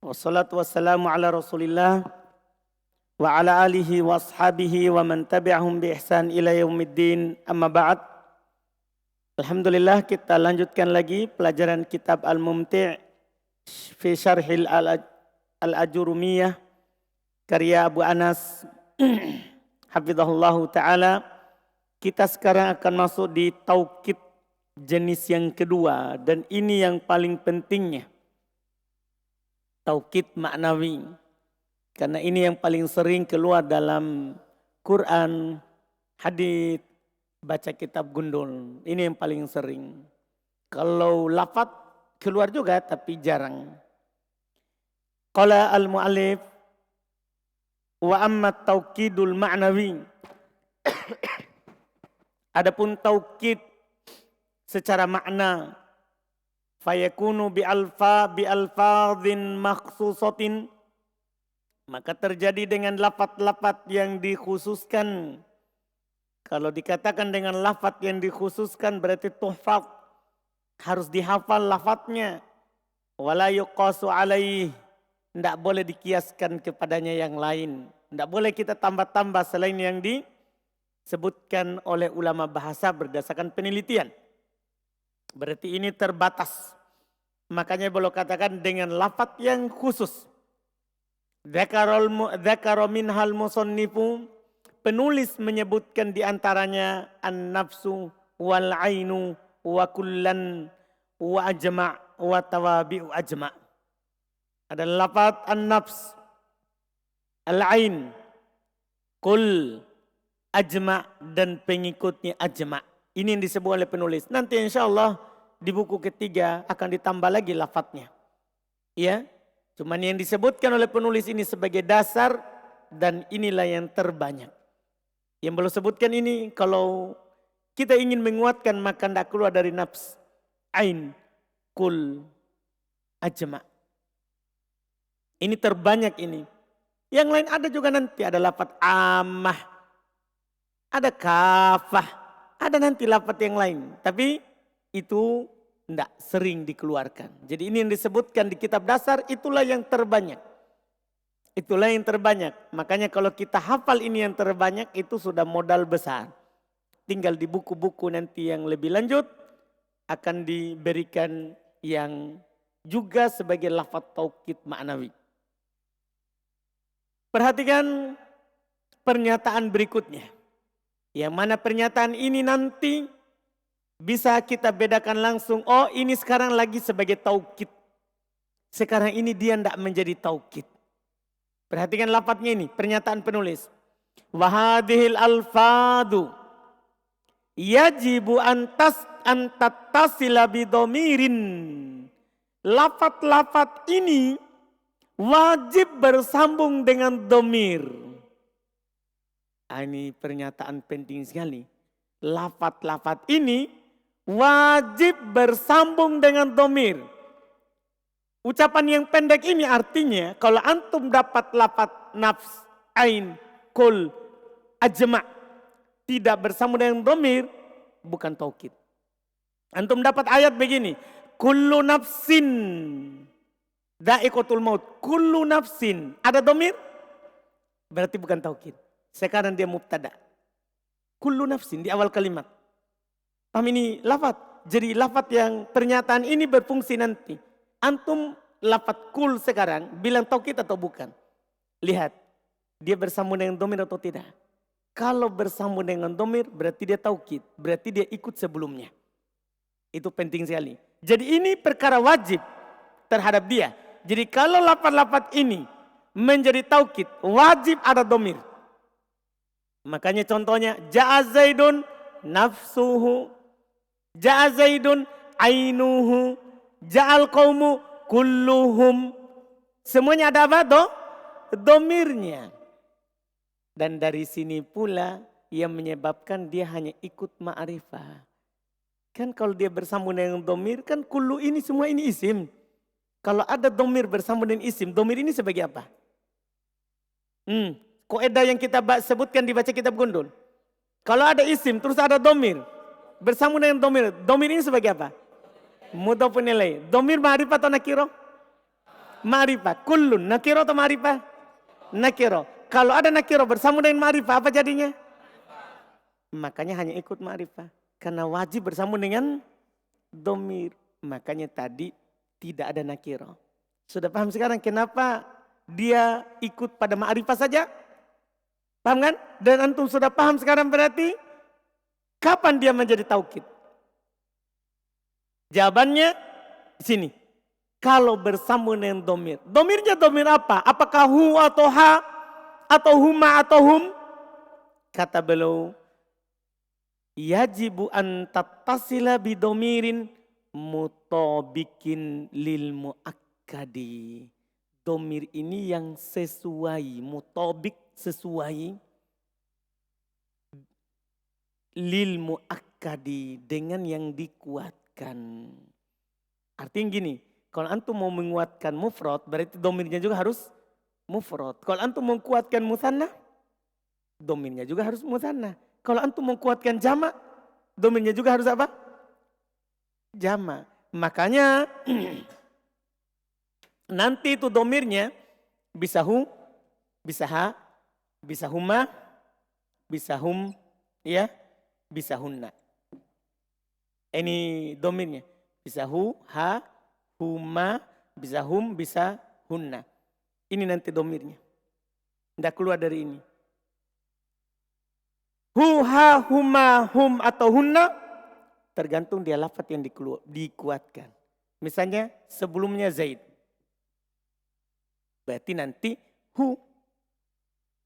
Wassalatu wassalamu ala rasulillah wa ala alihi wa ashabihi wa man tabi'ahum bi ihsan ila yaumiddin, amma ba'd. Alhamdulillah, kita lanjutkan lagi pelajaran kitab Al-Mumti' fi Syarhil Al-Ajurumiyah karya Abu Anas hafizahullahu ta'ala. Kita sekarang akan masuk di taukid jenis yang kedua, dan ini yang paling pentingnya. Taukid maknawi, karena ini yang paling sering keluar dalam Quran, hadits, baca kitab gundul. Ini yang paling sering. Kalau lafaz keluar juga tapi jarang. Qala al-mu'allif wa amma taukidul ma'nawi. Adapun taukid secara makna, fayakunu bi alfadhin makhsusatin, maka terjadi dengan lafaz-lafaz yang dikhususkan. Kalau dikatakan dengan lafaz yang dikhususkan berarti tuhfaz, harus dihafal lafaznya. Wala yuqasu alaih, tidak boleh dikiaskan kepadanya yang lain. Tidak boleh kita tambah-tambah selain yang disebutkan oleh ulama bahasa berdasarkan penelitian. Berarti ini terbatas. Makanya boleh katakan dengan lafaz yang khusus. Dzakara minhal musannifu, penulis menyebutkan diantaranya an-nafsu wal ainu wa kullan wa ajma' wa tawabi'u ajma'. Ada lafaz an-nafs, al-ain, kul, ajma' dan pengikutnya ajma'. Ini yang disebut oleh penulis. Nanti insya Allah di buku ketiga akan ditambah lagi lafadznya. Ya, cuman yang disebutkan oleh penulis ini sebagai dasar, dan inilah yang terbanyak. Yang belum sebutkan ini, kalau kita ingin menguatkan maka tidak keluar dari nafs, ain, kul, ajma'. Ini terbanyak ini. Yang lain ada juga nanti, ada lafadz ammah, ada kafah. Ada nanti lafaz yang lain, tapi itu tidak sering dikeluarkan. Jadi ini yang disebutkan di kitab dasar, itulah yang terbanyak. Itulah yang terbanyak. Makanya kalau kita hafal ini yang terbanyak, itu sudah modal besar. Tinggal di buku-buku nanti yang lebih lanjut akan diberikan yang juga sebagai lafaz taukid maknawi. Perhatikan pernyataan berikutnya. Yang mana pernyataan ini nanti bisa kita bedakan langsung. Oh, ini sekarang lagi sebagai taukid. Sekarang ini dia tidak menjadi taukid. Perhatikan lafadznya ini, pernyataan penulis. Wahadihil alfadu yajibu antattasila bidomirin. Lafadz-lafadz ini wajib bersambung dengan domir. Ini pernyataan penting sekali. Lafadz-lafadz ini wajib bersambung dengan domir. Ucapan yang pendek ini artinya kalau antum dapat lafadz nafs, ain, kul, ajma' tidak bersambung dengan domir, bukan taukid. Antum dapat ayat begini, kullu nafsin dha'iqatul maut, kullu nafsin, ada domir, berarti bukan taukid. Sekarang dia mubtada. Kullu nafsin di awal kalimat. Paham ini lafaz? Jadi lafaz yang pernyataan ini berfungsi nanti. Antum lafaz kul sekarang bilang taukid atau bukan? Lihat. Dia bersambung dengan domir atau tidak? Kalau bersambung dengan domir berarti dia taukid. Berarti dia ikut sebelumnya. Itu penting sekali. Jadi ini perkara wajib terhadap dia. Jadi kalau lafaz-lafaz ini menjadi taukid, wajib ada domir. Makanya contohnya ja'a zaidun nafsuhu, ja'a zaidun ainuhu, ja'al qaumu kulluhum. Semuanya ada apa? Domirnya. Dan dari sini pula yang menyebabkan dia hanya ikut ma'rifah. Kan kalau dia bersambung dengan domir, kan kullu ini semua ini isim. Kalau ada domir bersambung dengan isim, domir ini sebagai apa? Kaidah yang kita sebutkan dibaca kitab gundul. Kalau ada isim terus ada domir, bersambung dengan domir. Domir ini sebagai apa? Mudhofun ilaih. Domir ma'rifah atau nakirah? Ma'rifah. Kullun. Nakiro atau ma'rifah? Nakiro. Kalau ada nakiro bersama dengan ma'rifah apa jadinya? Makanya hanya ikut ma'rifah. Karena wajib bersama dengan domir. Makanya tadi tidak ada nakiro. Sudah paham sekarang kenapa dia ikut pada ma'rifah saja? Paham kan? Dan antum sudah paham sekarang berarti kapan dia menjadi taukid? Jawabannya di sini. Kalau bersama dengan domir. Domirnya domir apa? Apakah hu atau ha? Atau huma atau hum? Kata beliau. Yajibu an tattasila bidomirin mutabikin lil muakkadi. Domir ini yang sesuai. Mutabik sesuai. Lil muakkadi. Dengan yang dikuatkan. Artinya gini. Kalau antum mau menguatkan mufrad, berarti domirnya juga harus mufrad. Kalau antum mau kuatkan musanna, domirnya juga harus musanna. Kalau antum mau kuatkan jama, domirnya juga harus apa? Jama. Makanya nanti itu domirnya bisa hu, bisa ha, bisa huma, bisa hum, ya, bisa hunna. Ini domirnya. Bisa hu, ha, huma, bisa hum, bisa hunna. Ini nanti domirnya. Tidak keluar dari ini. Hu, ha, huma, hum atau hunna. Tergantung dia lafaz yang dikuatkan. Misalnya sebelumnya Zaid. Berarti nanti hu.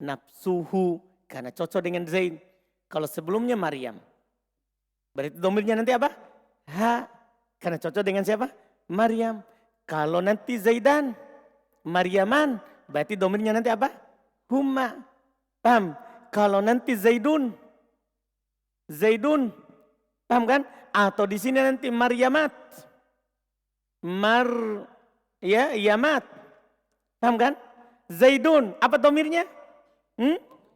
Nafsuhu. Karena cocok dengan Zaid. Kalau sebelumnya Maryam. Berarti domirnya nanti apa? Ha. Karena cocok dengan siapa? Maryam. Kalau nanti Zaidan, Maryaman, berarti domirnya nanti apa? Huma. Paham? Kalau nanti Zaidun, Zaidun, paham kan? Atau di sini nanti Maryamat, Yamat, paham kan? Zaidun, apa domirnya?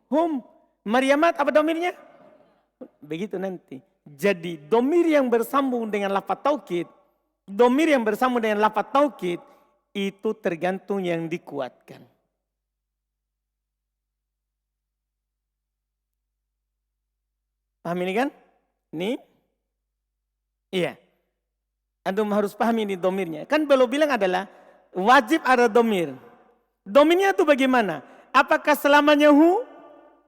Hum. Maryamat, apa domirnya? Begitu nanti. Jadi domir yang bersambung dengan lafaz taukid, domir yang bersama dengan lafaz taukid itu tergantung yang dikuatkan. Paham ini kan? Ini? Iya. Antum harus paham ini domirnya. Kan belum bilang adalah wajib ada domir. Domirnya itu bagaimana? Apakah selamanya hu?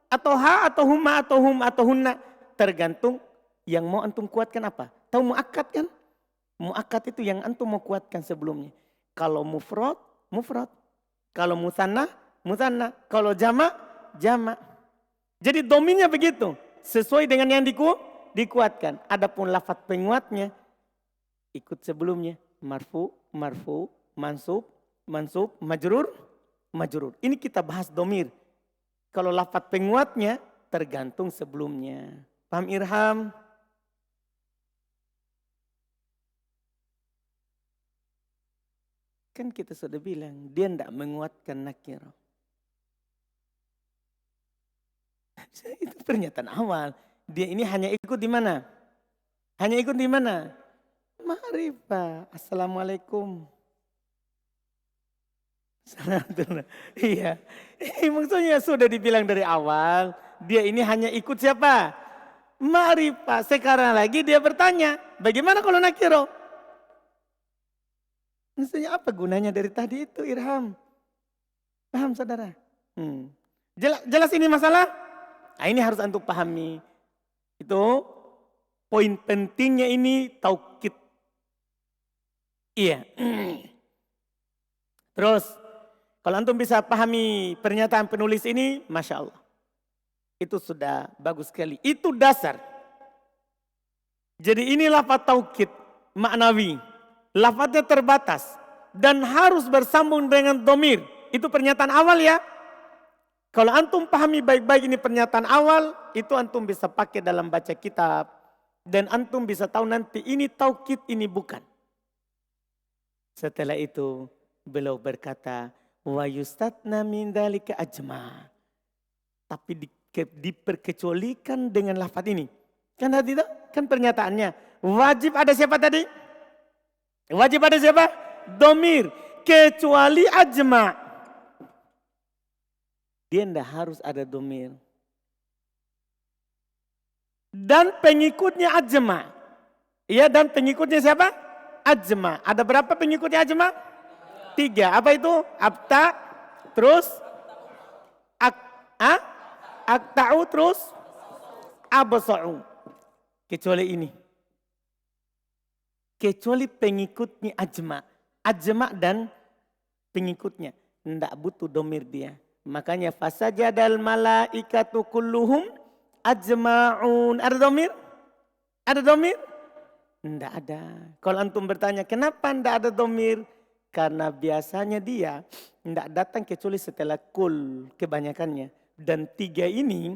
Atau ha? Atau huma? Atau hum? Atau hunna? Tergantung yang mau antum kuatkan apa? Tahu muakkad kan? Muakkad itu yang antum mau kuatkan sebelumnya. Kalau mufrad, mufrad. Kalau musanna, musanna. Kalau jama, jama. Jadi domirnya begitu. Sesuai dengan yang dikuatkan. Adapun lafaz penguatnya, ikut sebelumnya. Marfu, marfu, mansub, mansub, majrur, majrur. Ini kita bahas domir. Kalau lafaz penguatnya, tergantung sebelumnya. Paham Irham? Kan kita sudah bilang, dia tidak menguatkan nakirah. Itu pernyataan awal. Dia ini hanya ikut di mana? Hanya ikut di mana? Ma'rifah. Assalamualaikum. Iya. Maksudnya sudah dibilang dari awal. Dia ini hanya ikut siapa? Ma'rifah. Sekarang lagi dia bertanya. Bagaimana kalau nakiro? Maksudnya apa gunanya dari tadi itu Irham? Paham saudara? Jelas ini masalah? Nah, ini harus antum pahami. Itu poin pentingnya ini taukid. Iya. Terus kalau antum bisa pahami pernyataan penulis ini, Masya Allah. Itu sudah bagus sekali. Itu dasar. Jadi ini lafaz taukid maknawi. Lafaznya terbatas. Dan harus bersambung dengan domir. Itu pernyataan awal ya. Kalau antum pahami baik-baik ini pernyataan awal, itu antum bisa pakai dalam baca kitab. Dan antum bisa tahu nanti ini taukid, ini bukan. Setelah itu beliau berkata, wa yustatna min dzalika ajma. Tapi diperkecualikan dengan lafaz ini. Kan tadi itu kan pernyataannya. Wajib ada siapa tadi? Wajib ada siapa? Domir. kecuali ajma. Dia tidak harus ada domir. Dan pengikutnya ajma. Iya, dan pengikutnya siapa? Ajma. Ada berapa pengikutnya ajma? 3. Apa itu? Abta, terus akta'u, terus absa'u. Kecuali ini. Kecuali pengikutnya ajma. Ajma dan pengikutnya. Tidak butuh domir dia. Makanya fasajadal malaikatu kulluhum ajma'un. Ada domir? Ada domir? Tidak ada. Kalau antum bertanya kenapa tidak ada domir? Karena biasanya dia tidak datang kecuali setelah kul kebanyakannya. Dan 3 ini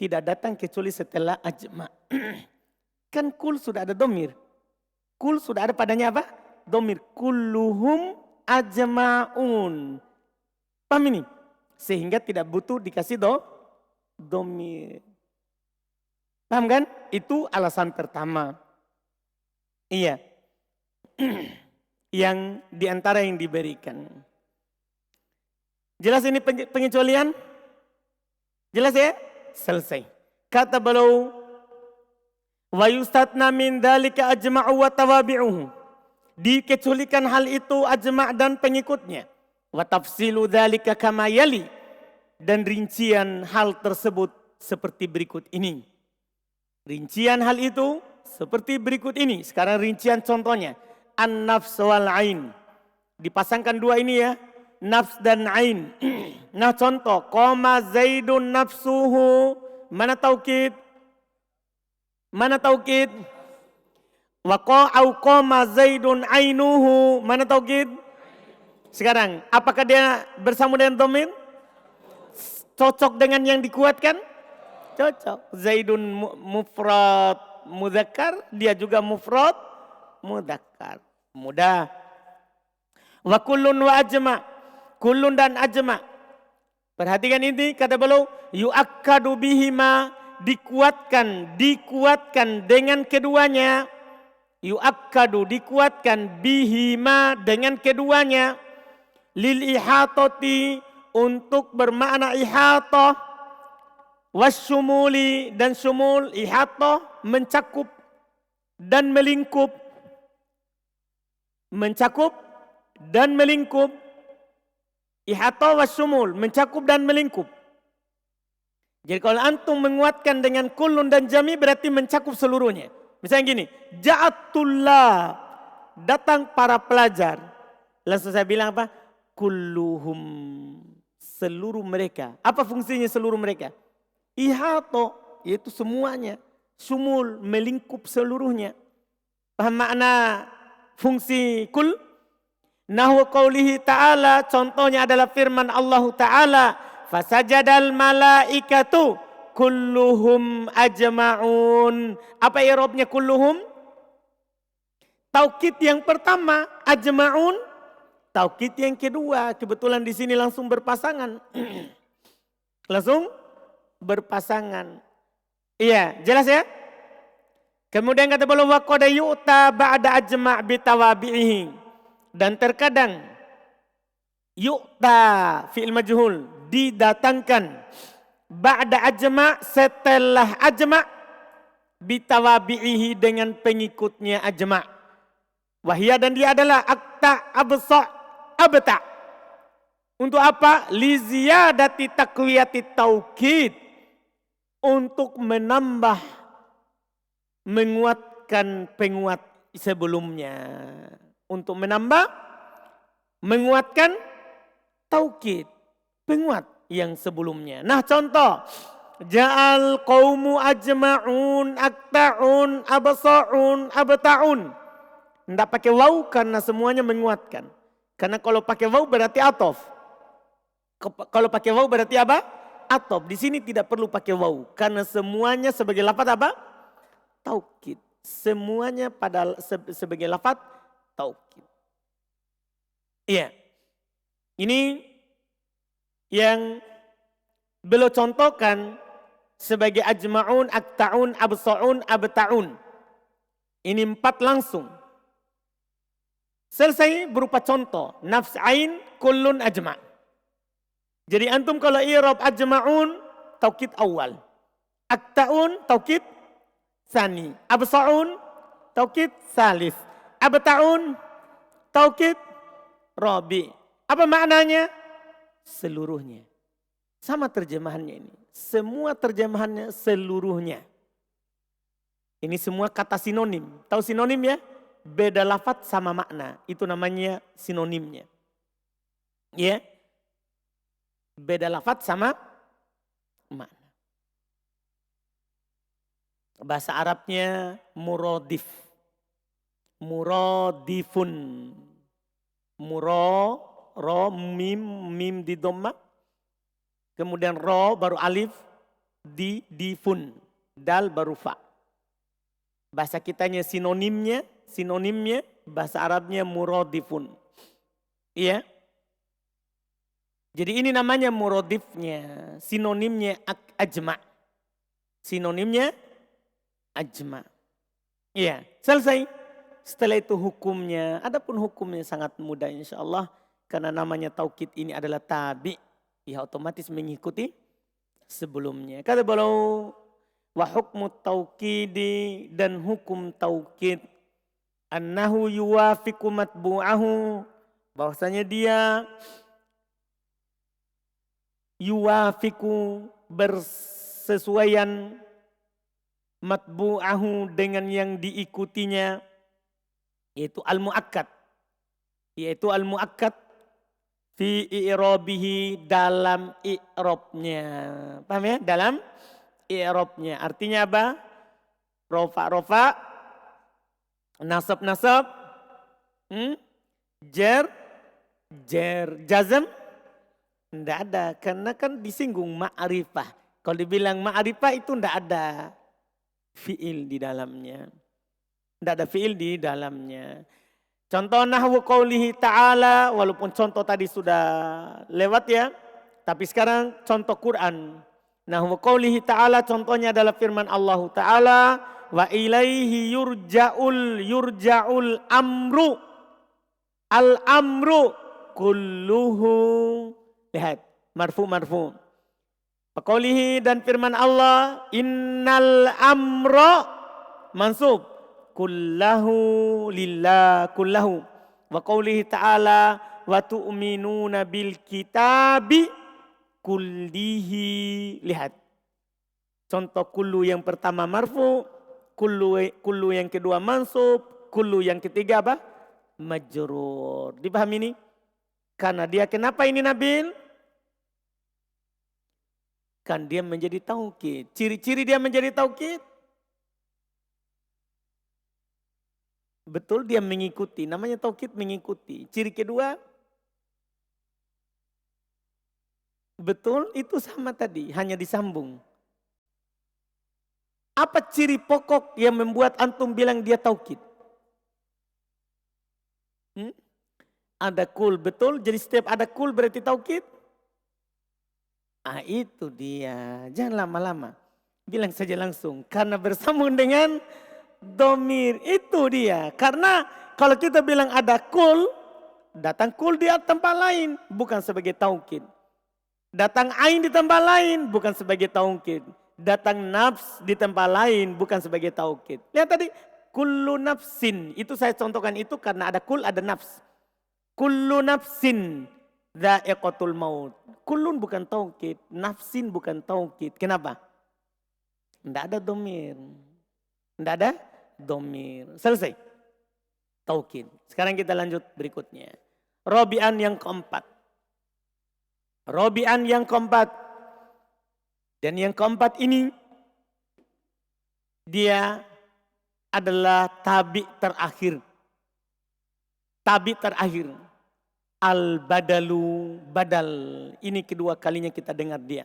tidak datang kecuali setelah ajma. Kan kul sudah ada domir. Kul sudah ada padanya apa? Domir. Kulluhum ajma'un. Paham ini? Sehingga tidak butuh dikasih domir. Paham kan? Itu alasan pertama. Iya. Yang diantara yang diberikan. Jelas ini pengecualian? Jelas ya? Selesai. Kata beliau, wa yustatna min dzalika ajma'u wa tawabi'uhu. Dikecualikan hal itu ajma' dan pengikutnya. Wa tafsilu dzalika kama yali. Dan rincian hal tersebut seperti berikut ini. Rincian hal itu seperti berikut ini. Sekarang rincian contohnya. An-nafs wal ain. Dipasangkan 2 ini ya. Nafs dan ain. Nah contoh. Qoma zaidun nafsuhu. Mana taukid? Mana taukid? Wa qoma zaidun ainuhu. Mana taukid? Sekarang. Apakah dia bersama dengan domir? Cocok dengan yang dikuatkan? Cocok. Zaidun mufrad mudzakkar. Dia juga mufrad mudzakkar. Mudah. Wa kullun wa ajma. Kullun dan ajma. Perhatikan ini kata beliau. Yu'akkadu bihima. Dikuatkan dengan keduanya. Yu'akkadu dikuatkan bihima dengan keduanya. Lil ihatati. Untuk bermakna ihatah. Wasyumuli dan syumul. Ihatah mencakup dan melingkup. Mencakup dan melingkup. Ihata wa syumul. Mencakup dan melingkup. Jadi kalau antum menguatkan dengan kullun dan jami berarti mencakup seluruhnya. Misalnya gini. Ja'atullah. Datang para pelajar. Langsung saya bilang apa? Kulluhum. Seluruh mereka. Apa fungsinya seluruh mereka? Ihata. Yaitu semuanya. Syumul. Melingkup seluruhnya. Paham makna fungsi kul? Nahwu qaulihi ta'ala, contohnya adalah firman Allah Ta'ala, fasajadal malaikatu kulluhum ajma'un. Apa i'rabnya kulluhum? Taukid yang pertama, ajma'un. Taukid yang kedua, kebetulan di sini langsung berpasangan. Langsung berpasangan. Iya, jelas ya? Kemudian kata beliau wa qad yu'ta ba'da ajma' bitawabi'ihi. Dan terkadang yu'ta fi'il majhul didatangkan ba'da ajma' setelah ajma' bitawabi'ihi dengan pengikutnya ajma'. Wahia dan dia adalah akta absa' abta'. Untuk apa? Li ziyadati taqwiyati taukid. Untuk menambah menguatkan penguat sebelumnya. Untuk menambah, menguatkan taukid, penguat yang sebelumnya. Nah contoh, ja'al qaumu ajma'un, akta'un, absa'un, abta'un. Tidak pakai waw karena semuanya menguatkan. Karena kalau pakai waw berarti atof. Kalau pakai waw berarti apa? Atof. Di sini tidak perlu pakai waw karena semuanya sebagai lafaz apa? Taukid. Semuanya pada sebagai lafaz taukid. Iya. Ini yang beliau contohkan sebagai ajma'un, akta'un, absa'un, abta'un. Ini 4 langsung. Selesai berupa contoh. Nafs ain kullun ajma'. Jadi antum kalau i'rab ajma'un taukid awal. Akta'un taukid tsani. Absa'un taukid salis. Abta'un taukid rabi. Apa maknanya? Seluruhnya. Sama terjemahannya ini. Semua terjemahannya seluruhnya. Ini semua kata sinonim. Tahu sinonim ya? Beda lafaz sama makna. Itu namanya sinonimnya. Ya. Beda lafaz sama makna. Bahasa Arabnya muradif. Muradifun. Ro, mim di dhamma. Kemudian ro baru alif, difun. Dal baru fa. Bahasa kitanya sinonimnya bahasa Arabnya muradifun. Iya. Jadi ini namanya muradifnya, sinonimnya ajma. Sinonimnya ajma. Iya, selesai. Setelah itu hukumnya, adapun hukumnya sangat mudah insyaallah karena namanya taukid ini adalah tabi, ya otomatis mengikuti sebelumnya. Kata beliau wa hukmu taukidi dan hukum taukid annahu yuwafiqu matbu'ahu, bahwasanya dia yuwafiqu bersesuaian matbu'ahu dengan yang diikutinya, yaitu al-mu'akkad. Yaitu al-mu'akkad fi i'rabihi, dalam i'rabnya. Paham ya? Dalam i'rabnya. Artinya apa? Rofa, nasab, jer, jazm. Tidak ada, karena kan disinggung ma'rifah. Kalau dibilang ma'rifah itu tidak ada fi'il di dalamnya. Tidak ada fi'il di dalamnya. Contoh nahwu qaulihi ta'ala, walaupun contoh tadi sudah lewat ya. Tapi sekarang contoh Quran. Nahwu qaulihi ta'ala, contohnya adalah firman Allah Ta'ala. Wa ilaihi yurja'ul amru. Al-amru kulluhu. Lihat, marfu. Qaulihi dan firman Allah, innal amra mansub kullahu lillah kullahu. Wa qaulihi ta'ala wa tu'minuna bil kitabi kullihi. Lihat. Contoh kullu yang pertama marfu, kullu yang kedua mansub, kullu yang ketiga apa? Majrur. Dipahami ini? Karena dia kenapa ini Nabil? Kan dia menjadi taukid. Ciri-ciri dia menjadi taukid. Betul dia mengikuti. Namanya taukid mengikuti. Ciri kedua. Betul itu sama tadi. Hanya disambung. Apa ciri pokok yang membuat antum bilang dia taukid? Ada kul. Betul. Jadi setiap ada kul berarti taukid. Ah itu dia, jangan lama-lama. Bilang saja langsung, karena bersambung dengan domir. Itu dia, karena kalau kita bilang ada kul, datang kul di tempat lain, bukan sebagai taukid. Datang ain di tempat lain, bukan sebagai taukid. Datang nafs di tempat lain, bukan sebagai taukid. Lihat tadi, kullu nafsin, itu saya contohkan itu karena ada kul, ada nafs. Kullu nafsin dha'iqatul maut. Kullun bukan taukid, nafsin bukan taukid. Kenapa? Tidak ada domir. Tidak ada domir. Selesai. Taukid. Sekarang kita lanjut berikutnya. Robi'an yang keempat. Robi'an yang keempat. Dan yang keempat ini, dia adalah tabi terakhir. Tabi terakhir. Al-badalu, badal. Ini kedua kalinya kita dengar dia.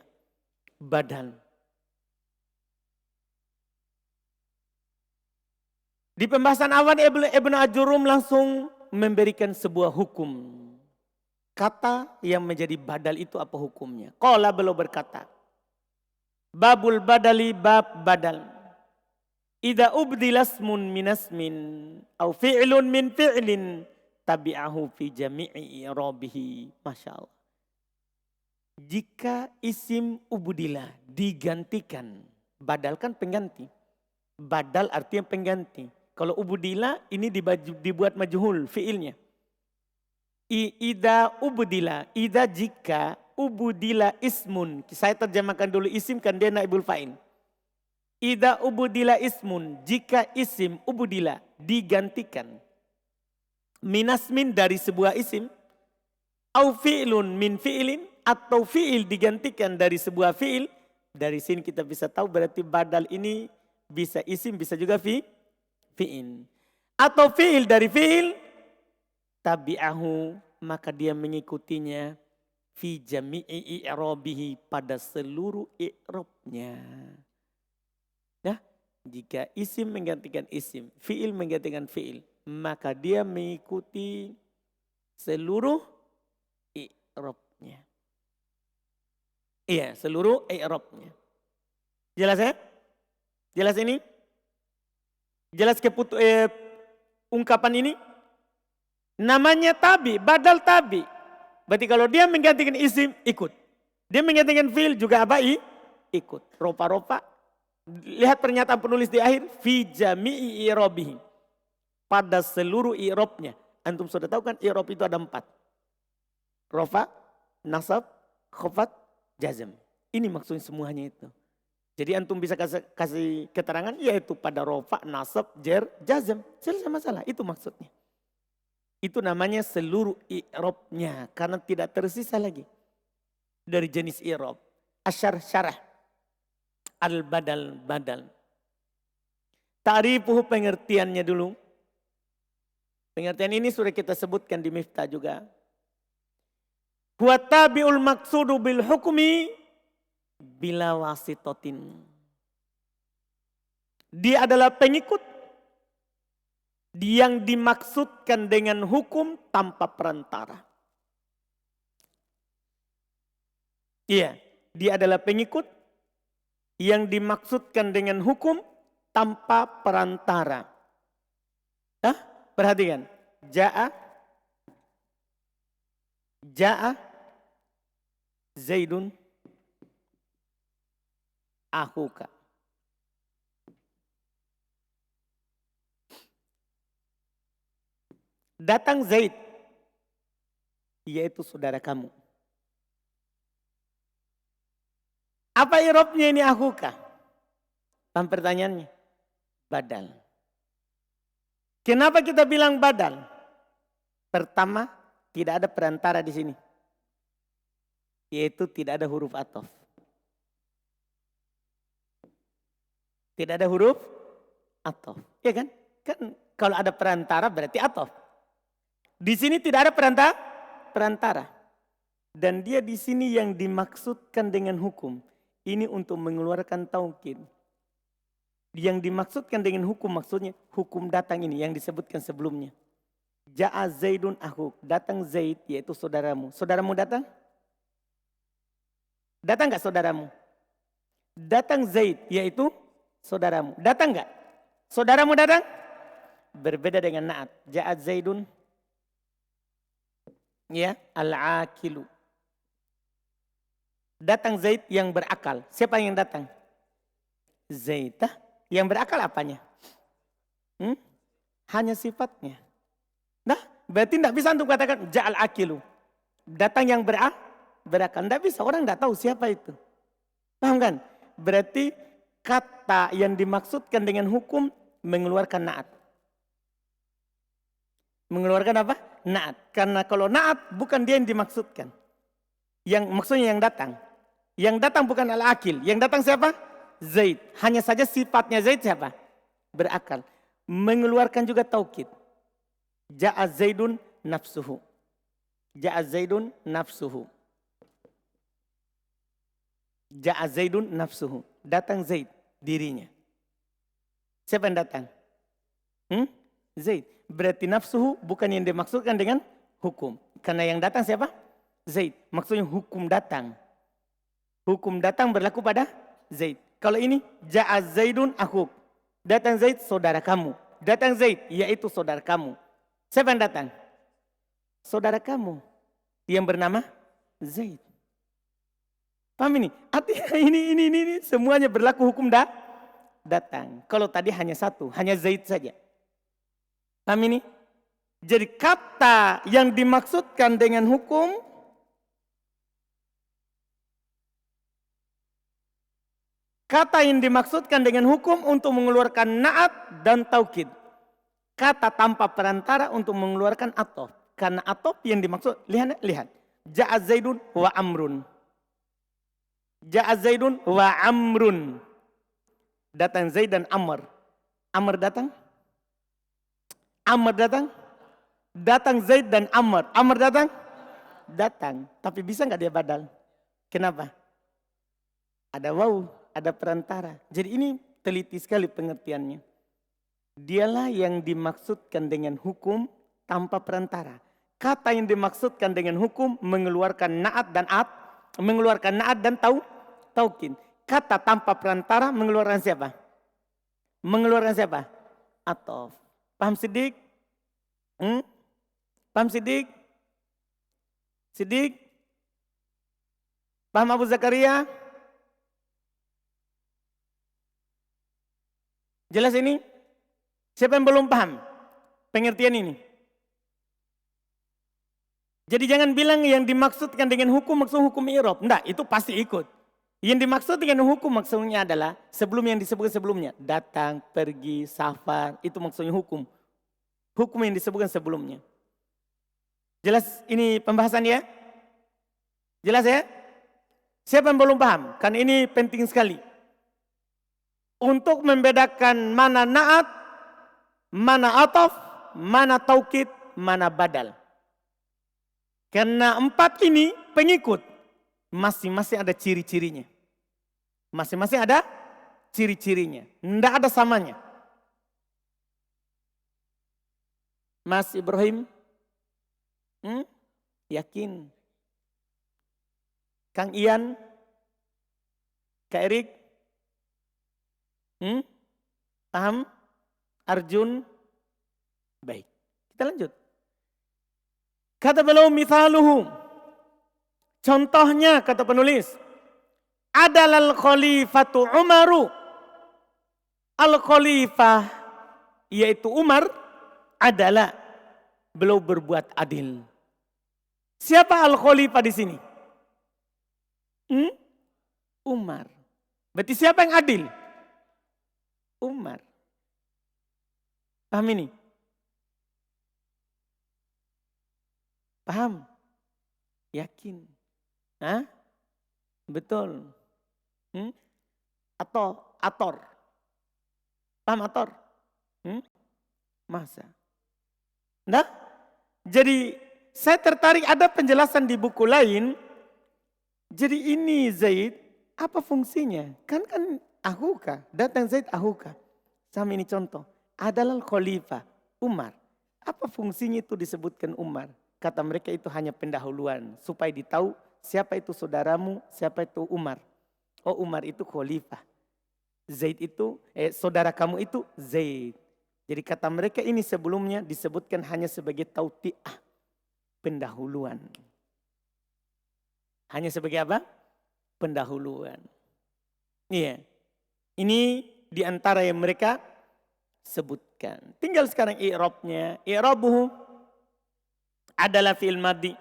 Badal. Di pembahasan awal Ibnu Ajurum langsung memberikan sebuah hukum. Kata yang menjadi badal itu apa hukumnya? Qala beliau berkata. Babul badali bab badal. Idza ubdilasmun minasmin au fi'lun min fi'lin tabi'ahu fi jami'i i'rabihi. Masya Allah. Jika isim ubudila digantikan, badal kan pengganti. Badal artinya pengganti. Kalau ubudila ini dibuat majhul fiilnya. Ida ubudila, ida jika ubudila ismun. Saya terjemahkan dulu isim kan dia naibul fa'il. Ida ubudila ismun, jika isim ubudila digantikan. Minasmin dari sebuah isim. Au fi'lun min fi'ilin, atau fi'il digantikan dari sebuah fi'il. Dari sini kita bisa tahu berarti badal ini bisa isim, bisa juga fi'il. Atau fi'il dari fi'il, tabi'ahu, maka dia mengikutinya fi jami'i i'rabihi, pada seluruh i'rabnya. Nah, jika isim menggantikan isim, fi'il menggantikan fi'il, maka dia mengikuti seluruh i'rabnya. Iya, seluruh i'rabnya. Jelas ya? Jelas ini? Jelas ungkapan ini? Namanya tabi, badal tabi. Berarti kalau dia menggantikan isim, ikut. Dia menggantikan fi'il juga apa? Ikut. Ropa-ropa. Lihat pernyataan penulis di akhir. Fi jami'i i'rabihi. Pada seluruh i'rabnya. Antum sudah tahu kan i'rab itu ada 4. Rofa, nasab, khofat, jazm. Ini maksudnya semuanya itu. Jadi antum bisa kasih keterangan yaitu pada rofa, nasab, jer, jazm. Selesai masalah. Itu maksudnya. Itu namanya seluruh i'rabnya. Karena tidak tersisa lagi. Dari jenis i'rab. Asyar syarah. Al-badal badal. Ta'rifuhu, pengertiannya dulu. Pengertian ini sudah kita sebutkan di Miftah juga. Huwa tabi'ul maqsudu bil hukmi bila wasitotin. Dia adalah pengikut yang dimaksudkan dengan hukum tanpa perantara. Iya, dia adalah pengikut yang dimaksudkan dengan hukum tanpa perantara. Hah? Perhatikan. Ja'a Zaidun akhuka. Datang Zaid, yaitu saudara kamu. Apa i'rabnya ini akhuka? Paham pertanyaannya? Badal. Kenapa kita bilang badal? Pertama, tidak ada perantara di sini. Yaitu tidak ada huruf ataf. Tidak ada huruf ataf. Ya kan? Kan kalau ada perantara berarti ataf. Di sini tidak ada perantara. Dan dia di sini yang dimaksudkan dengan hukum. Ini untuk mengeluarkan taukid. Yang dimaksudkan dengan hukum maksudnya hukum datang ini yang disebutkan sebelumnya. Ja'a Zaidun akhuk. Datang Zaid yaitu saudaramu. Saudaramu datang? Datang enggak saudaramu? Datang Zaid yaitu saudaramu. Datang enggak? Saudaramu datang? Berbeda dengan na'at. Ja'a Zaidun. Ya, al-akilu. Datang Zaid yang berakal. Siapa yang datang? Zaid. Yang berakal apanya? Hanya sifatnya. Nah, berarti tidak bisa untuk katakan ja'al akilu. Datang yang berakal. Tidak bisa, orang tidak tahu siapa itu. Paham kan? Berarti kata yang dimaksudkan dengan hukum mengeluarkan na'at. Mengeluarkan apa? Na'at. Karena kalau na'at bukan dia yang dimaksudkan. Yang maksudnya yang datang. Yang datang bukan al-akil. Yang datang siapa? Zaid. Hanya saja sifatnya Zaid siapa? Berakal. Mengeluarkan juga taukid. Ja'a Zaidun nafsuhu. Ja'a Zaidun nafsuhu. Ja'a Zaidun nafsuhu. Datang Zaid dirinya. Siapa yang datang? Zaid. Berarti nafsuhu bukan yang dimaksudkan dengan hukum. Karena yang datang siapa? Zaid. Maksudnya hukum datang. Hukum datang berlaku pada Zaid. Kalau ini ja'a Zaidun akhuk. Datang Zaid saudara kamu. Datang Zaid yaitu saudara kamu. Siapa yang datang? saudara kamu yang bernama Zaid. Paham ini? Artinya ini semuanya berlaku hukum datang. Kalau tadi hanya satu, hanya Zaid saja. Paham ini? Jadi kata yang dimaksudkan dengan hukum untuk mengeluarkan na'at dan taukid. Kata tanpa perantara untuk mengeluarkan atof. Karena atof yang dimaksud, lihat. Ja'a Zaidun wa Amrun. Ja'a Zaidun wa Amrun. Datang Zaid dan Amr. Amr datang? Amr datang? Datang Zaid dan Amr. Amr datang? Datang. Tapi bisa nggak dia badal? Kenapa? Ada waw, ada perantara. Jadi ini teliti sekali pengertiannya. Dialah yang dimaksudkan dengan hukum tanpa perantara. Kata yang dimaksudkan dengan hukum mengeluarkan na'at dan taukid. Kata tanpa perantara mengeluarkan siapa? Mengeluarkan siapa? Atof. Paham Siddiq? Paham Siddiq? Siddiq? Paham Abu Zakaria? Jelas ini? Siapa yang belum paham pengertian ini? Jadi jangan bilang yang dimaksudkan dengan hukum maksud hukum i'rab. Enggak, itu pasti ikut. Yang dimaksud dengan hukum maksudnya adalah sebelum yang disebutkan sebelumnya. Datang, pergi, safar, itu maksudnya hukum. Hukum yang disebutkan sebelumnya. Jelas ini pembahasan ya? Jelas ya? Siapa yang belum paham? Kan ini penting sekali. Untuk membedakan mana na'at, mana ataf, mana taukid, mana badal. Karena empat ini pengikut. Masing-masing ada ciri-cirinya. Masing-masing ada ciri-cirinya. Tidak ada samanya. Mas Ibrahim? Yakin? Kang Ian? Kak Erik? Paham? Arjun? Baik. Kita lanjut. Kata beliau mithaluhu. Contohnya kata penulis. Adalah al-khalifatu Umaru. Al-khalifah yaitu Umar adalah beliau berbuat adil. Siapa al-khalifah di sini? Umar. Berarti siapa yang adil? Umar. Paham ini? Paham? Yakin? Hah? Betul. Ator. Paham ator? Masa? Nah, jadi saya tertarik ada penjelasan di buku lain. Jadi ini Zaid, apa fungsinya? Kan ahuka, datang Zaid ahuka. Sama ini contoh. Adalah khalifah Umar. Apa fungsinya itu disebutkan Umar? Kata mereka itu hanya pendahuluan. Supaya ditahu siapa itu saudaramu, siapa itu Umar. Oh Umar itu khalifah. Zaid itu, saudara kamu itu Zaid. Jadi kata mereka ini sebelumnya disebutkan hanya sebagai tauti'ah. Pendahuluan. Hanya sebagai apa? Pendahuluan. Iya. Ini diantara yang mereka sebutkan. Tinggal sekarang i'rabnya. I'rabuhu adalah fi'il madhi.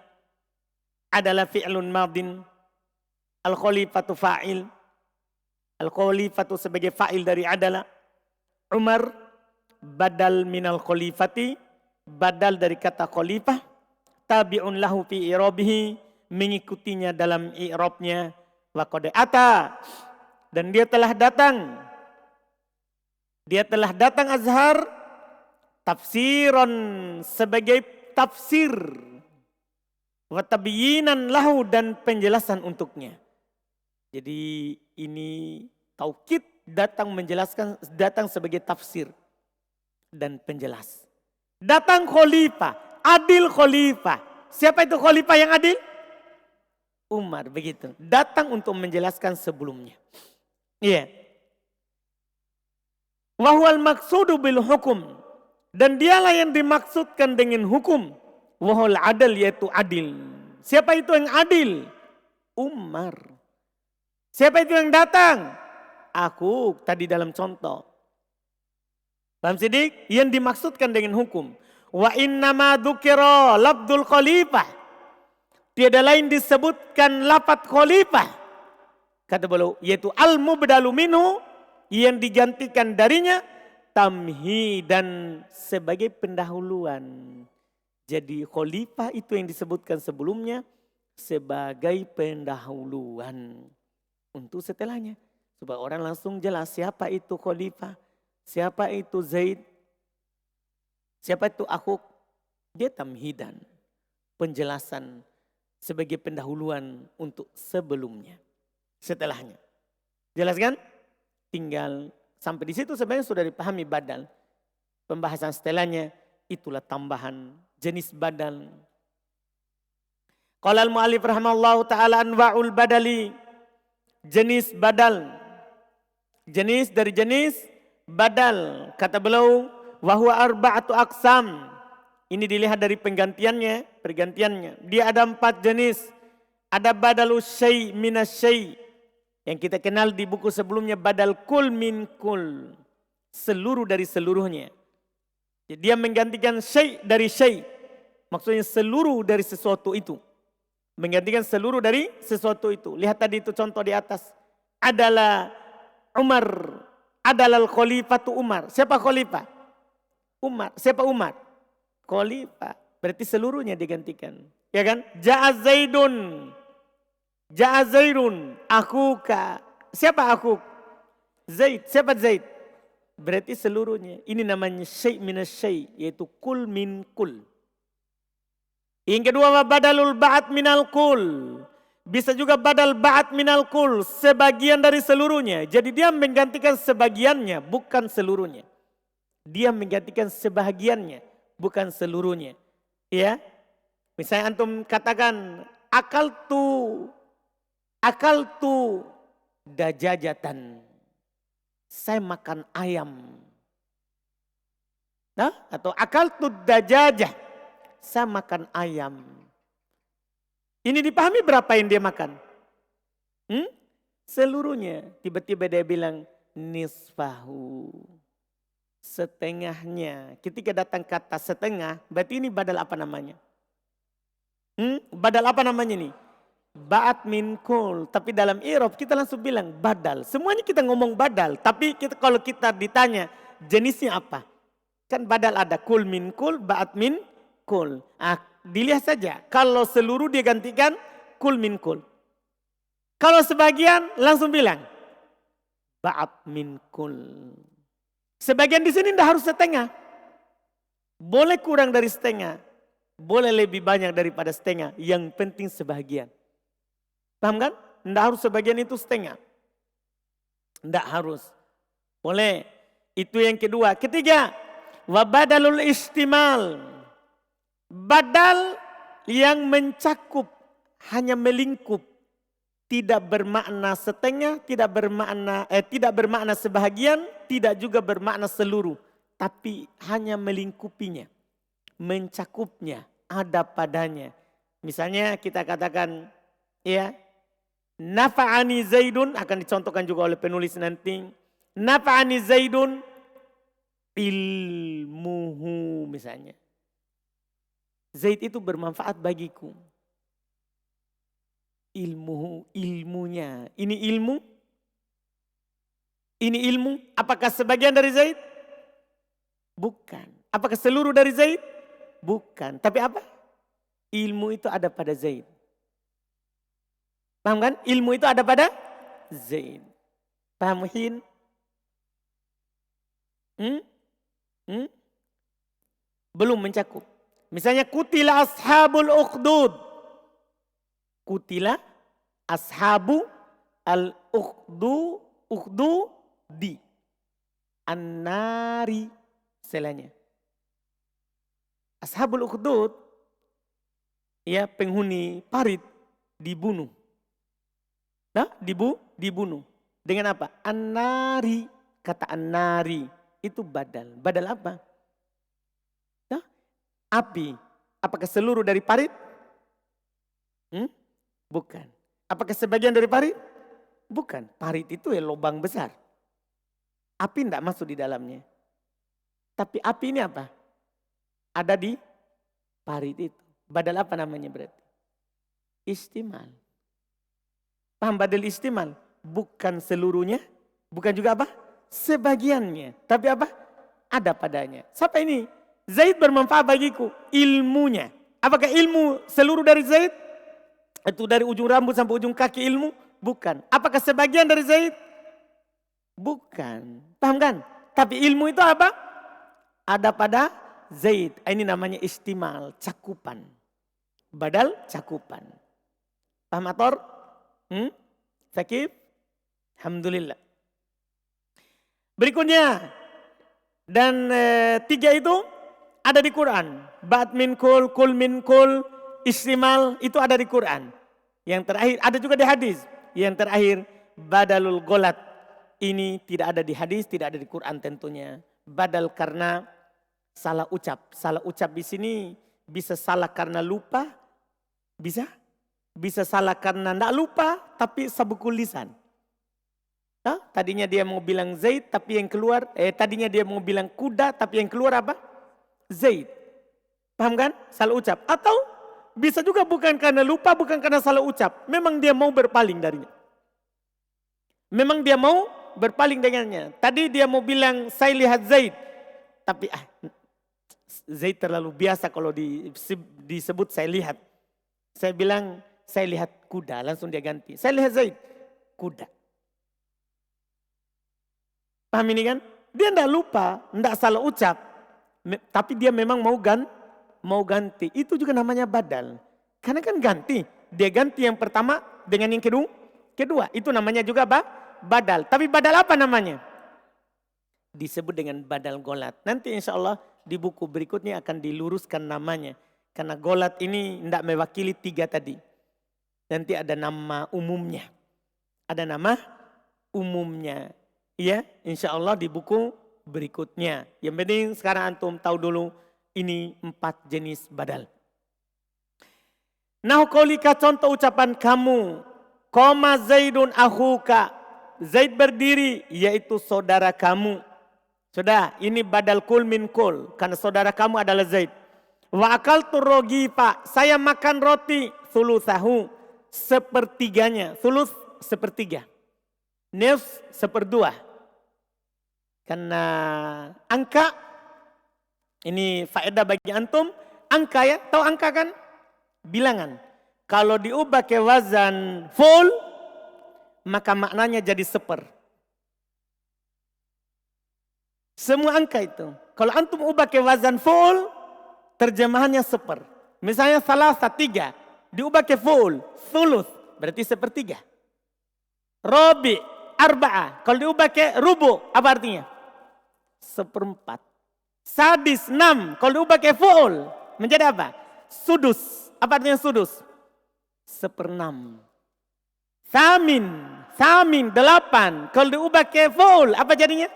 Adalah fi'lun madin. Al-khalifatu fa'il. Al-khalifatu sebagai fa'il dari adalah. Umar badal minal khalifati. Badal dari kata khalifah. Tabi'un lahu fi i'rabihi. Mengikutinya dalam i'rabnya. Wa qad ata. Dan dia telah datang. Dia telah datang Azhar. Tafsiron sebagai tafsir. Wa tabyinan lahu dan penjelasan untuknya. Jadi ini taukid datang menjelaskan, datang sebagai tafsir dan penjelas. Datang khalifah, adil khalifah. Siapa itu khalifah yang adil? Umar, begitu. Datang untuk menjelaskan sebelumnya. Iya. Wa huwal maqsudu bil hukum. Dan dialah yang dimaksudkan dengan hukum. Wahul adil, yaitu adil. Siapa itu yang adil? Umar. Siapa itu yang datang? Aku tadi dalam contoh. Paham Sidik? Yang dimaksudkan dengan hukum. Wa innama dzukira lafdzul khalifah. Tiada lain disebutkan lafaz khalifah. Kata beliau, yaitu al-mubdalu minhu, yang digantikan darinya tamhidan, sebagai pendahuluan. Jadi khalifah itu yang disebutkan sebelumnya sebagai pendahuluan untuk setelahnya. Supaya orang langsung jelas siapa itu khalifah, siapa itu Zaid, siapa itu Akhuk. Dia tamhidan, penjelasan sebagai pendahuluan untuk sebelumnya, setelahnya. Jelas kan? Tinggal sampai di situ sebenarnya sudah dipahami badal. Pembahasan setelahnya itulah tambahan jenis badal. Qala al-mu'allif rahimallahu ta'ala anwa'ul badali. Jenis badal. Jenis dari jenis badal. Kata beliau, wa huwa arba'atu aqsam. Ini dilihat dari pergantiannya. Dia ada 4 jenis. Ada badalus syai' minas syai'. Yang kita kenal di buku sebelumnya badal kul min kul. Seluruh dari seluruhnya. Jadi dia menggantikan syai' dari syai'. Maksudnya seluruh dari sesuatu itu. Menggantikan seluruh dari sesuatu itu. Lihat tadi itu contoh di atas. Adalah Umar. Adalah khalifatu Umar. Siapa khalifah? Umar. Siapa Umar? Khalifah. Berarti seluruhnya digantikan. Ya kan? Ja'a Zaidun. Ja'a Zaidun. Akhuka. Siapa akhuk? Zaid. Siapa Zaid? Berarti seluruhnya. Ini namanya syai' minas syai'. Yaitu kul min kul. Yang kedua, badalul ba'at minal kul. Bisa juga badal ba'at minal kul. Sebagian dari seluruhnya. Jadi dia menggantikan sebagiannya, bukan seluruhnya. Dia menggantikan sebahagiannya, bukan seluruhnya. Ya. Misalnya antum katakan, akal tu dajajatan. Saya makan ayam. Nah, atau akal tu dajajah. Saya makan ayam. Ini dipahami berapa yang dia makan? Seluruhnya. Tiba-tiba dia bilang nisfahu. Setengahnya. Ketika datang kata setengah, berarti ini badal apa namanya? Badal apa namanya nih? Ba'at min kul. Tapi dalam i'rab kita langsung bilang badal. Semuanya kita ngomong badal. Tapi kalau kita ditanya jenisnya apa? Kan badal ada kul min kul, ba'at min kul. Dilihat saja. Kalau seluruh dia gantikan kul min kul. Kalau sebagian langsung bilang ba'at min kul. Sebagian di sini tidak harus setengah. Boleh kurang dari setengah. Boleh lebih banyak daripada setengah. Yang penting sebagian. Paham kan? Tidak harus sebagian itu setengah. Tidak harus. Boleh. Itu yang kedua. Ketiga. Wabadalul istimal. Badal yang mencakup. Hanya melingkup. Tidak bermakna setengah. Tidak bermakna sebahagian. Tidak juga bermakna seluruh. Tapi hanya melingkupinya. Mencakupnya. Ada padanya. Misalnya kita katakan. Ya. Nafa'ani Zaidun. Akan dicontohkan juga oleh penulis nanti. Nafa'ani Zaidun. Ilmuhu misalnya. Zaid itu bermanfaat bagiku. Ilmunya. Ini ilmu. Ini ilmu. Apakah sebagian dari Zaid? Bukan. Apakah seluruh dari Zaid? Bukan. Tapi apa? Ilmu itu ada pada Zaid. Paham kan? Ilmu itu ada pada Zaid. Paham Muhin? Belum mencakup. Misalnya kutila ashabul ukhdud. Kutila ashabu al-ukhdudi. An-nari. Selanya. Ashabul ukhdud. Ya, penghuni parit dibunuh. Nah, dibunuh. Dengan apa? An-nari. Kata an-nari. Itu badal. Badal apa? Nah, api. Apakah seluruh dari parit? Bukan. Apakah sebagian dari parit? Bukan. Parit itu ya lubang besar. Api tidak masuk di dalamnya. Tapi api ini apa? Ada di parit itu. Badal apa namanya berarti? Istimal. Paham badal istimal? Bukan seluruhnya. Bukan juga apa? Sebagiannya. Tapi apa? Ada padanya. Siapa ini? Zaid bermanfaat bagiku. Ilmunya. Apakah ilmu seluruh dari Zaid? Itu dari ujung rambut sampai ujung kaki ilmu? Bukan. Apakah sebagian dari Zaid? Bukan. Paham kan? Tapi ilmu itu apa? Ada pada Zaid. Ini namanya istimal. Cakupan. Badal cakupan. Paham Ator? Sakib? Alhamdulillah. Berikutnya. Dan 3 itu ada di Quran. Ba'd min kul min kul, istimal itu ada di Quran. Yang terakhir ada juga di hadis. Yang terakhir badalul golat. Ini tidak ada di hadis, tidak ada di Quran tentunya. Badal karena salah ucap. Salah ucap di sini bisa salah karena lupa. Bisa salah karena tidak lupa tapi sabukul lisan. Tadinya dia mau bilang Zaid tapi yang keluar, tadinya dia mau bilang kuda tapi yang keluar apa? Zaid. Paham kan? Salah ucap. Atau bisa juga bukan karena lupa, bukan karena salah ucap. Memang dia mau berpaling darinya. Memang dia mau berpaling dengannya. Tadi dia mau bilang saya lihat Zaid. Tapi Zaid terlalu biasa kalau disebut saya lihat. Saya bilang saya lihat kuda, langsung dia ganti. Saya lihat Zaid, kuda. Paham ini kan? Dia tidak lupa, tidak salah ucap. Tapi dia memang mau ganti. Itu juga namanya badal. Karena kan ganti. Dia ganti yang pertama dengan yang kedua. Itu namanya juga badal. Tapi badal apa namanya? Disebut dengan badal golat. Nanti insya Allah di buku berikutnya akan diluruskan namanya. Karena golat ini tidak mewakili 3 tadi. Nanti ada nama umumnya. Ada nama umumnya. Ya, insya Allah di buku berikutnya. Yang penting sekarang antum tahu dulu ini 4 jenis badal. Nah, qaulika contoh ucapan kamu. Qoma Zaidun akhuka. Zaid berdiri yaitu saudara kamu. Sudah, ini badal kul min kul. Karena saudara kamu adalah Zaid. Wa akaltu rogifa. Saya makan roti. Thuluthahu. Sepertiganya. Thuluth sepertiga. Nifs seperdua. Karena angka, ini faedah bagi antum, angka ya, tahu angka kan? Bilangan. Kalau diubah ke wazan full, maka maknanya jadi seper. Semua angka itu. Kalau antum ubah ke wazan full, terjemahannya seper. Misalnya salasa 3, diubah ke full, thuluth, berarti sepertiga. Robi, arba'ah, kalau diubah ke rubu, apa artinya? 1/4. Sadis 6, kalau diubah ke full, menjadi apa? Sudus, apa artinya sudus? 1/6. Samin 8, kalau diubah ke full, apa jadinya?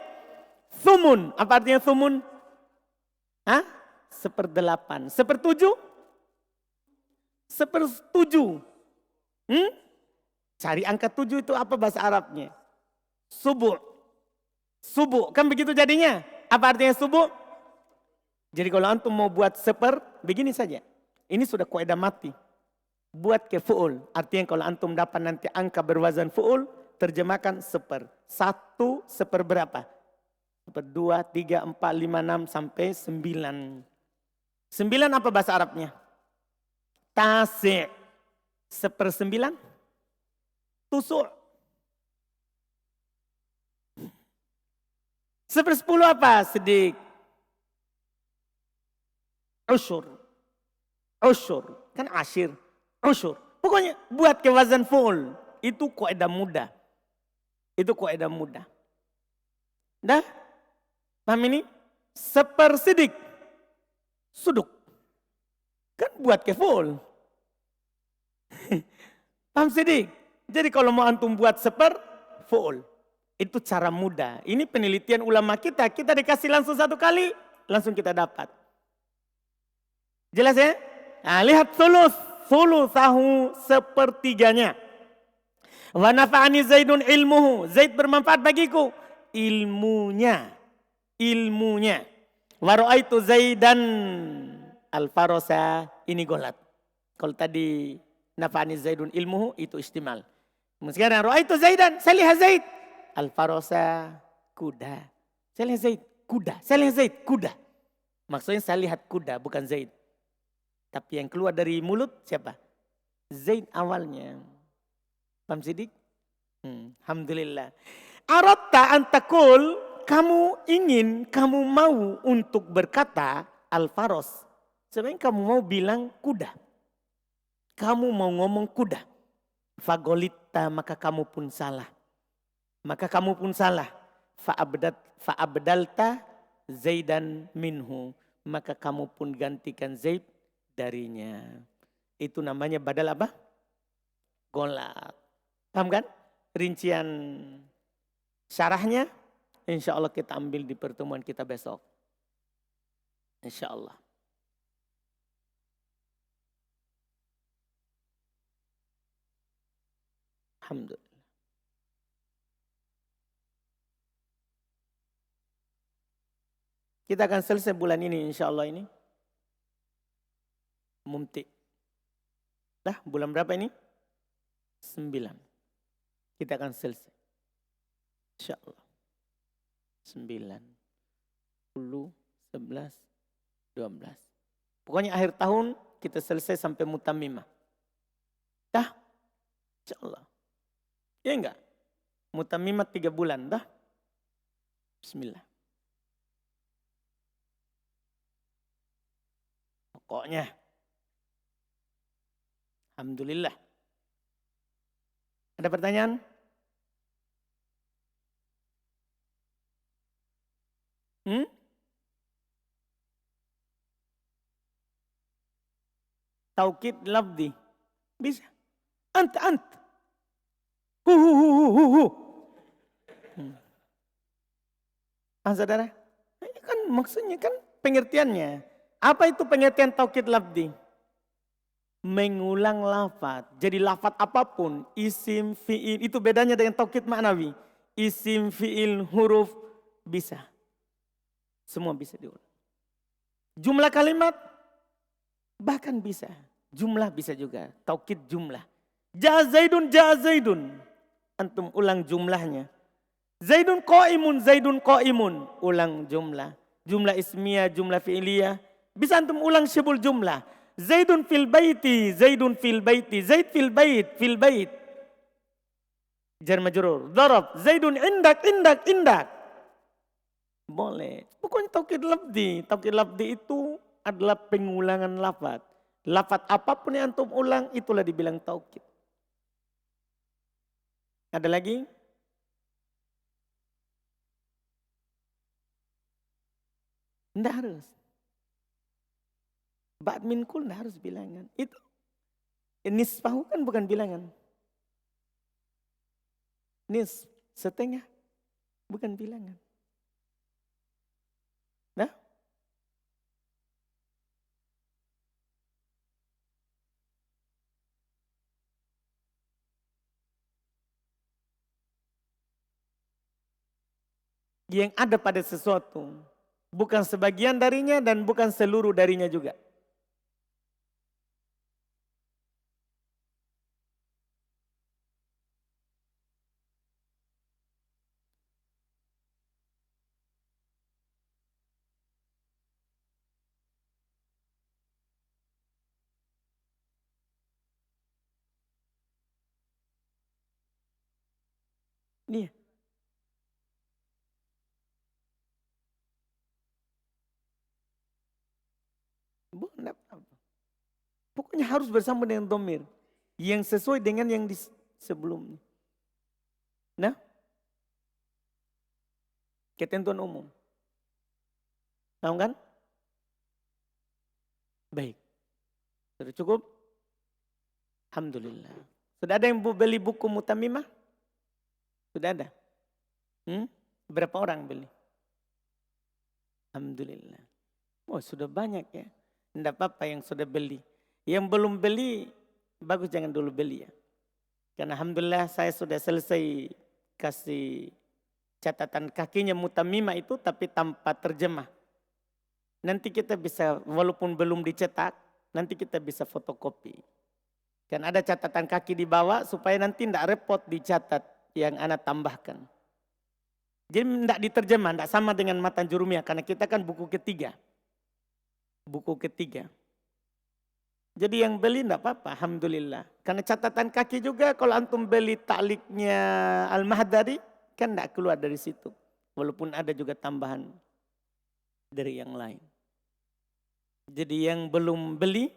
Thumun, apa artinya thumun? 1/8. 1/7? 1/7. Cari angka 7 itu apa bahasa Arabnya? Subuh, kan begitu jadinya? Apa artinya subuh? Jadi kalau antum mau buat seper, begini saja. Ini sudah kaidah mati. Buat ke fu'ul. Artinya kalau antum dapat nanti angka berwazan fu'ul, terjemahkan seper. 1 seper berapa? Seper 2, 3, 4, 5, 6 sampai 9. 9 apa bahasa Arabnya? Tasi'. 1/9. Tusuk. 1/10 apa? Sedik. Usyur. Kan asyir. Usyur. Pokoknya buat ke wazan full. Itu kaidah mudah. Dah? Paham ini? Sepersidik. Suduk. Kan buat ke full. Paham sidik? Jadi kalau mau antum buat seper, full. Itu cara mudah. Ini penelitian ulama kita dikasih langsung 1 kali, langsung kita dapat. Jelas ya? Nah, lihat sulusahu sepertiganya. Wa nafa'ani Zaidun ilmuhu. Zaid bermanfaat bagiku. Ilmunya. Wa ra'aitu Zaidan al-farosa ini golat. Kalau tadi nafa'ani Zaidun ilmuhu itu istimal. Sekarang ra'aitu Zaidan, saya lihat Zaid. Al-farosa kuda. Saya lihat Zaid kuda. Saya lihat Zaid kuda. Maksudnya saya lihat kuda bukan Zaid. Tapi yang keluar dari mulut siapa? Zaid awalnya. Paham Sidik? Alhamdulillah. Aratta antakul, kamu mau untuk berkata al-faros. Sebenarnya kamu mau bilang kuda. Kamu mau ngomong kuda. Fagolita, maka kamu pun salah. Fa'abdalta Zaidan minhu. Maka kamu pun gantikan Zaid darinya. Itu namanya badal apa? Golat. Paham kan? Rincian syarahnya insya Allah kita ambil di pertemuan kita besok. Insya Allah. Alhamdulillah. Kita akan selesai bulan ini insya Allah ini. Mumti. Dah bulan berapa ini? 9. Kita akan selesai. Insya Allah. 9, 10, 11, 12. Pokoknya akhir tahun kita selesai sampai mutammimah. Dah? Insya Allah. Ya enggak? Mutammimah 3 bulan. Dah? Bismillah. Pokoknya. Alhamdulillah. Ada pertanyaan? Taukid lafzi. Bisa. Ant. Hu. Saudara? Ini kan maksudnya kan pengertiannya. Apa itu pengertian taukid lafzi? Mengulang lafaz. Jadi lafaz apapun, isim, fi'il, itu bedanya dengan taukid maknawi. Isim, fi'il, huruf, bisa. Semua bisa diulang. Jumlah kalimat, bahkan bisa. Jumlah bisa juga. Taukid jumlah. Ja'a Zaidun. Antum ulang jumlahnya. Zaidun qa'imun. Ulang jumlah. Jumlah ismiyah, jumlah fi'iliyah. Bisa antum ulang syibul jumlah. Zaidun fil baiti. Zaid fil bait. Jar majrur. Darab. Zaidun indak. Boleh. Pokoknya taukid lafzi. Taukid lafzi itu adalah pengulangan lafaz. Lafaz apapun yang antum ulang itulah dibilang taukid. Ada lagi? Tidak harus. Ba'd min kul tidak harus bilangan. Itu nisfahu kan bukan bilangan. Setengah bukan bilangan. Nah? Yang ada pada sesuatu. Bukan sebagian darinya dan bukan seluruh darinya juga. Nih. Bukan apa-apa. Pokoknya harus bersama dengan domir. Yang sesuai dengan yang di sebelumnya. Nah. Ketentuan umum. Tahu kan? Baik. Sudah cukup? Alhamdulillah. Sudah ada yang beli buku Mutammimah? Sudah ada? Berapa orang beli? Alhamdulillah. Oh sudah banyak ya. Tidak apa-apa yang sudah beli. Yang belum beli, bagus jangan dulu beli ya. Karena alhamdulillah saya sudah selesai kasih catatan kakinya mutamimah itu tapi tanpa terjemah. Nanti kita bisa, walaupun belum dicetak, nanti kita bisa fotokopi. Kan ada catatan kaki di bawah supaya nanti tidak repot dicatat yang anak tambahkan. Jadi tidak diterjemah, tidak sama dengan matan jurumiyah karena kita kan buku ketiga. Buku ketiga. Jadi yang beli tidak apa-apa, alhamdulillah. Karena catatan kaki juga kalau antum beli takliknya Al-Mahdari kan tidak keluar dari situ. Walaupun ada juga tambahan dari yang lain. Jadi yang belum beli,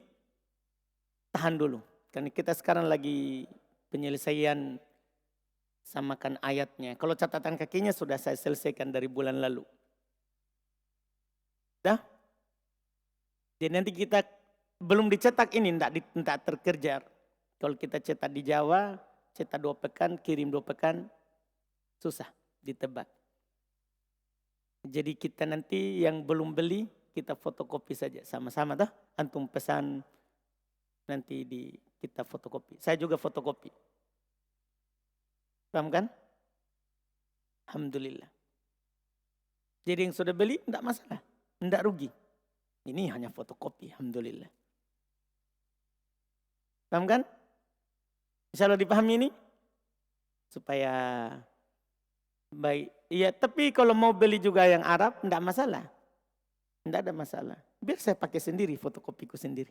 tahan dulu. Karena kita sekarang lagi penyelesaian samakan ayatnya. Kalau catatan kakinya sudah saya selesaikan dari bulan lalu. Dah? Jadi nanti kita belum dicetak ini, tidak terkejar. Kalau kita cetak di Jawa, cetak 2 pekan, kirim 2 pekan, susah ditebak. Jadi kita nanti yang belum beli, kita fotokopi saja sama-sama dah. Antum pesan nanti kita fotokopi. Saya juga fotokopi. Paham kan? Alhamdulillah. Jadi yang sudah beli tidak masalah, tidak rugi. Ini hanya fotokopi, alhamdulillah. Paham kan? Insya Allah dipahami ini? Supaya baik. Iya, tapi kalau mau beli juga yang Arab, tidak masalah. Tidak ada masalah. Biar saya pakai sendiri, fotokopiku sendiri.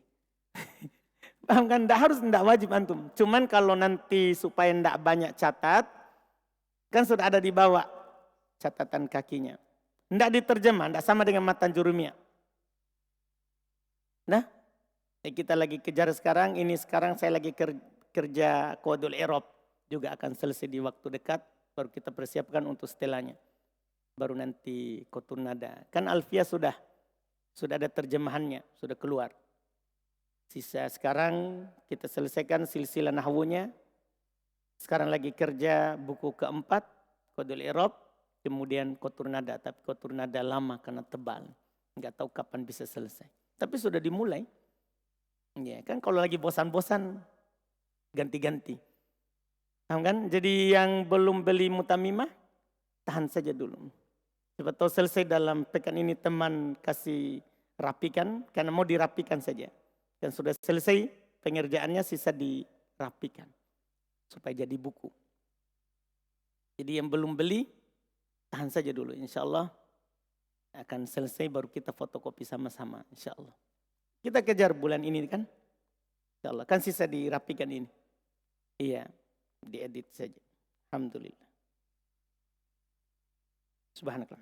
Paham kan? Tidak wajib antum. Cuman kalau nanti supaya tidak banyak catat, kan sudah ada di bawah catatan kakinya. Tidak diterjemah, tidak sama dengan matan jurumiyah. Nah, kita lagi kejar sekarang, ini sekarang saya lagi kerja Qadul I'rab. Juga akan selesai di waktu dekat, baru kita persiapkan untuk setelahnya. Baru nanti Qutun Nada. Kan Alfiyah sudah ada terjemahannya, sudah keluar. Sisa sekarang kita selesaikan silsilah nahwunya. Sekarang lagi kerja buku keempat, Qadul I'rab, kemudian Qutun Nada. Tapi Qutun Nada lama karena tebal. Enggak tahu kapan bisa selesai. Tapi sudah dimulai. Ya, kan kalau lagi bosan-bosan ganti-ganti. Kan? Jadi yang belum beli mutamimah, tahan saja dulu. Siapa tahu selesai dalam pekan ini teman kasih rapikan, karena mau dirapikan saja. Dan sudah selesai pengerjaannya, sisa dirapikan supaya jadi buku. Jadi yang belum beli, tahan saja dulu. Insya Allah akan selesai baru kita fotokopi sama-sama. Insya Allah. Kita kejar bulan ini kan. Insya Allah. Kan sisa dirapikan ini. Iya, diedit saja. Alhamdulillah. Subhanallah.